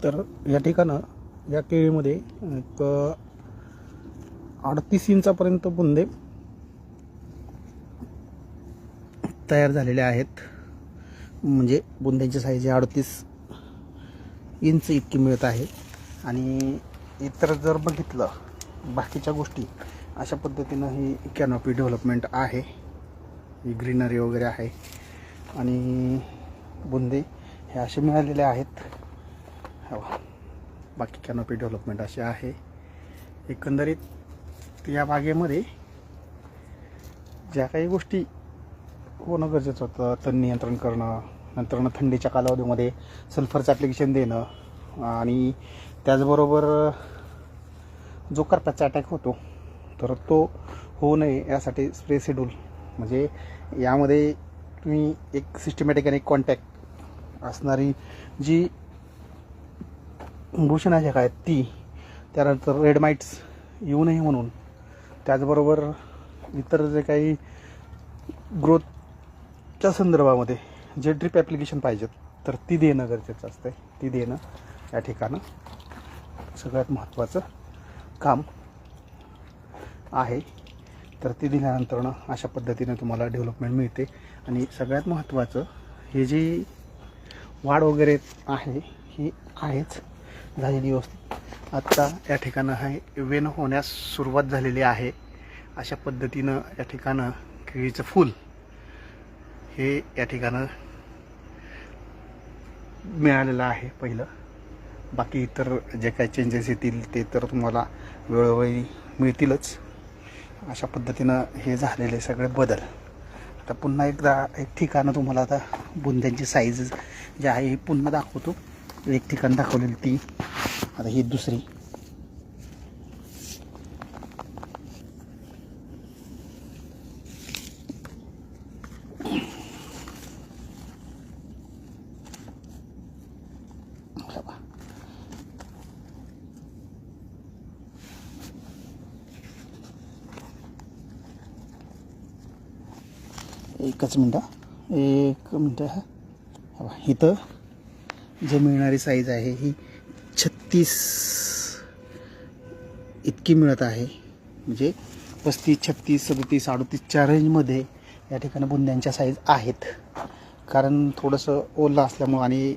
तर या ठिकाणं या केळीमध्ये एक 38 इंचापर्यंत बुंदे तयार झालेले आहेत. म्हणजे बुंद्यांची साईज 38 इंच इतकी मिळत आहे. आणि इतर जर बघितलं बाकीच्या गोष्टी अशा पद्धतीनं ही कॅनोपी डेव्हलपमेंट आहे. ही ग्रीनरी वगैरे आहे आणि बुंदे हे असे मिळालेले आहेत. बाकी कॅनोपी डेव्हलपमेंट असे आहे. एकंदरीत या बागेमध्ये ज्या काही गोष्टी होणं गरजेचं होतं, तण नियंत्रण करणं, नंतर थंडीच्या कालावधीमध्ये सल्फरचं ॲप्लिकेशन देणं आणि त्याचबरोबर जो करप्याचा अटॅक होतो तर तो होऊ नये यासाठी स्प्रे शेड्यूल, म्हणजे यामध्ये तुम्ही एक सिस्टमॅटिक आणि कॉन्टॅक्ट असणारी जी बुरशीनाशक आहेत ती, त्यानंतर रेड माइट्स येऊ नये म्हणून, त्याचबरोबर इतर जे काही ग्रोथच्या संदर्भामध्ये जे ड्रिप ॲप्लिकेशन पाहिजेत तर ती देणं गरजेचं असतं. ती देणं या ठिकाणं सगळ्यात महत्त्वाचं काम आहे. तर ती दिल्यानंतर अशा पद्धतीने तुम्हाला डेव्हलपमेंट मिळते. आणि सगळ्यात महत्त्वाचं हे जी वाढ वगैरे आहे ही आहेच झालेली व्यवस्थित. आत्ता या ठिकाणं आहे वेन होण्यास सुरुवात झालेली आहे. अशा पद्धतीनं या ठिकाणं केळीचं फूल हे या ठिकाणं मिळालेलं आहे पहिलं. बाकी इतर जे काही चेंजेस येतील ते तर तुम्हाला वेळोवेळी मिळतीलच. अशा पद्धतीनं हे झालेले सगळे बदल. आता पुन्हा एकदा एक ठिकाणं तुम्हाला आता बुंद्यांची साईज जी आहे ही पुन्हा दाखवतो. एक ठिकाण दाखवलेली ती, आता ही दुसरी. एक मिनटं इथं जे मिळणारी साईज आहे ही 36 इतकी मिळत आहे. म्हणजे 35, 36, 37, 38च्या रेंजमध्ये या ठिकाणी बुंद्यांच्या साईज आहेत. कारण थोडंसं ओलं असल्यामुळं आणि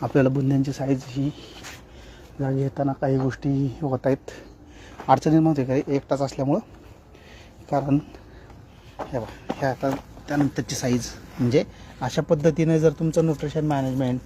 आपल्याला बुंद्यांची साईज ही जागी येताना काही गोष्टी होत आहेत, अडचणींमध्ये काही एकटाच असल्यामुळं. कारण ह्या आता त्यानंतरची साईज म्हणजे अशा पद्धतीने जर तुमचं न्यूट्रिशन मॅनेजमेंट